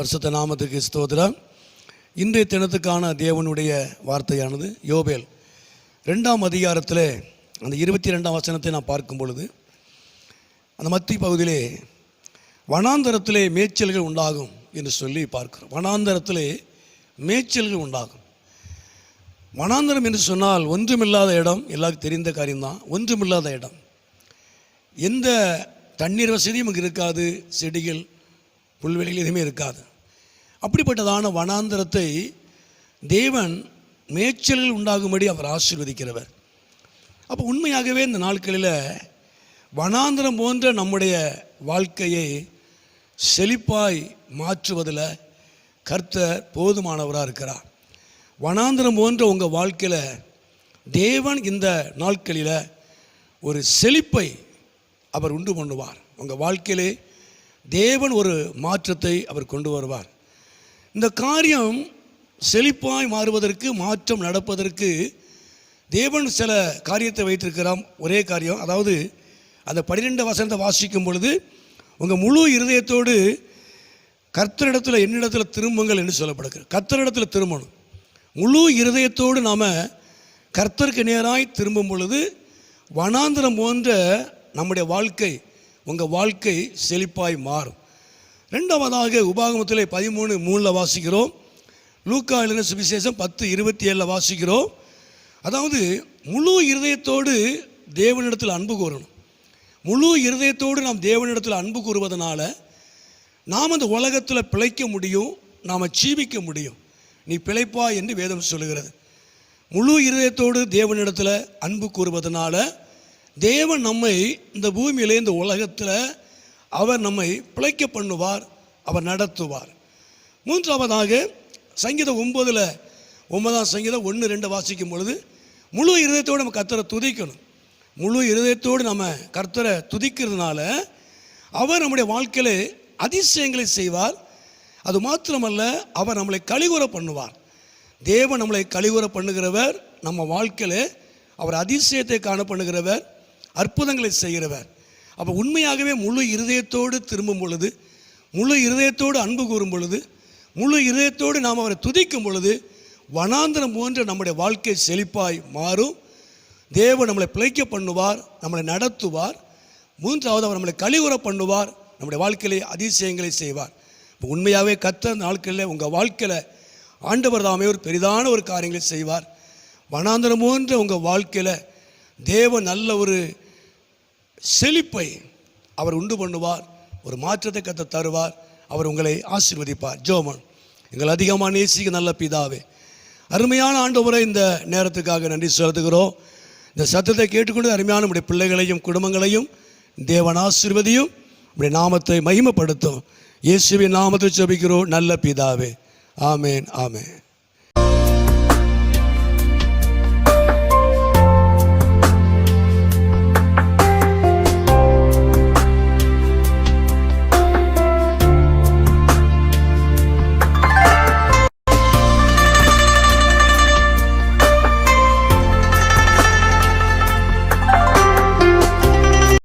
பரிசுத்த நாமத்துக்கு ஸ்தோத்திரம். இன்றைய தினத்துக்கான தேவனுடைய வார்த்தையானது யோபேல் 2ஆம் அதிகாரத்தில் அந்த 22ஆம் வசனத்தை நான் பார்க்கும் பொழுது, அந்த மத்திய பகுதியிலே வனாந்தரத்திலே மேய்ச்சல்கள் உண்டாகும் என்று சொல்லி பார்க்கிறோம். வனாந்தரத்திலே மேய்ச்சல்கள் உண்டாகும். வனாந்தரம் என்று சொன்னால் ஒன்றுமில்லாத இடம், எல்லாருக்கும் தெரிந்த காரியம்தான். ஒன்றுமில்லாத இடம், எந்த தண்ணீர் வசதியும் இங்கே இருக்காது, செடிகள் புல்வெளிகள் எதுவுமே இருக்காது. அப்படிப்பட்டதான வனாந்தரத்தை தேவன் மேய்ச்சல்கள் உண்டாகும்படி அவர் ஆசீர்வதிக்கிறவர். அப்போ உண்மையாகவே இந்த நாட்களில் வனாந்தரம் போன்ற நம்முடைய வாழ்க்கையை செழிப்பாய் மாற்றுவதில் கர்த்தர் போதுமானவராக இருக்கிறார். வனாந்தரம் போன்ற உங்கள் வாழ்க்கையில் தேவன் இந்த நாட்களில் ஒரு செழிப்பை அவர் உண்டு பண்ணுவார். உங்கள் வாழ்க்கையிலே தேவன் ஒரு மாற்றத்தை அவர் கொண்டு வருவார். இந்த காரியம் செழிப்பாய் மாறுவதற்கு, மாற்றம் நடப்பதற்கு தேவன் சில காரியத்தை வைத்திருக்கிறார். ஒரே காரியம், அதாவது அந்த 12 வசனத்தை வாசிக்கும் பொழுது, உங்கள் முழு இருதயத்தோடு கர்த்தரிடத்தில் என்னிடத்தில் திரும்புங்கள் என்று சொல்லப்படுகிறது. கர்த்தரிடத்தில் திரும்பணும். முழு இருதயத்தோடு நாம் கர்த்தருக்கு நேராய் திரும்பும் பொழுது வனாந்தரம் போன்ற நம்முடைய வாழ்க்கை, உங்கள் வாழ்க்கை செழிப்பாய் மாறும். ரெண்டாவதாக உபாகமத்திலே 13:3 வாசிக்கிறோம். லூக்கா எழுதின சுவிசேஷம் 10:27 வாசிக்கிறோம். அதாவது முழு இருதயத்தோடு தேவனிடத்தில் அன்பு கூறணும். முழு இருதயத்தோடு நாம் தேவனிடத்தில் அன்பு கூறுவதனால நாம் அந்த உலகத்தில் பிழைக்க முடியும், நாம் ஜீவிக்க முடியும். நீ பிழைப்பா என்று வேதம் சொல்லுகிறது. முழு இருதயத்தோடு தேவனிடத்தில் அன்பு கூறுவதனால தேவன் நம்மை இந்த பூமியிலே, இந்த உலகத்தில் அவர் நம்மை பிழைக்க பண்ணுவார், அவர் நடத்துவார். மூன்றாவதாக சங்கீதம் 9ஆம் சங்கீதம் 1-2 வாசிக்கும் பொழுது, முழு இருதயத்தோடு நம்ம கர்த்தரை துதிக்கணும். முழு இருதயத்தோடு நம்ம கர்த்தரை துதிக்கிறதுனால அவர் நம்முடைய வாழ்க்கையில் அதிசயங்களை செய்வார். அது மாத்திரமல்ல, அவர் நம்மளை கலிகூற பண்ணுவார். தேவன் நம்மளை கலிகூற பண்ணுகிறவர். நம்ம வாழ்க்கையில் அவர் அதிசயத்தை காண பண்ணுகிறவர், அற்புதங்களை செய்கிறவர். அப்போ உண்மையாகவே முழு இருதயத்தோடு திரும்பும் பொழுது, முழு இருதயத்தோடு அன்பு கூறும் பொழுது, முழு இருதயத்தோடு நாம் அவரை துதிக்கும் பொழுது வனாந்தரம் போன்ற நம்முடைய வாழ்க்கை செழிப்பாய் மாறும். தேவன் நம்மளை பிழைக்க பண்ணுவார், நம்மளை நடத்துவார். மூன்றாவது, அவர் நம்மளை கலிகூற பண்ணுவார், நம்முடைய வாழ்க்கையிலே அதிசயங்களை செய்வார். இப்போ உண்மையாகவே கர்த்தர் நாட்களில் உங்கள் வாழ்க்கையில் ஆண்டவர் தாமே ஒரு பெரிதான ஒரு காரியங்களை செய்வார். வனாந்தரம் போன்ற உங்கள் வாழ்க்கையில் தேவன் நல்ல ஒரு செழிப்பை அவர் உண்டு பண்ணுவார், ஒரு மாற்றத்தை கர்த்தர் தருவார், அவர் உங்களை ஆசீர்வதிப்பார். ஜெபம். எங்கள் அதிகமாக நேசிக்க நல்ல பிதாவே, அருமையான ஆண்டவரை இந்த நேரத்துக்காக நன்றி செலுத்துகிறோம். இந்த சத்தத்தை கேட்டுக்கொண்டு அருமையான நம்முடைய பிள்ளைகளையும் குடும்பங்களையும் தேவன் ஆசீர்வதியும், நம்முடைய நாமத்தை மகிமைப்படுத்தும். இயேசுவின் நாமத்தை ஜெபிக்கிறோம் நல்ல பிதாவே. ஆமேன், ஆமேன்.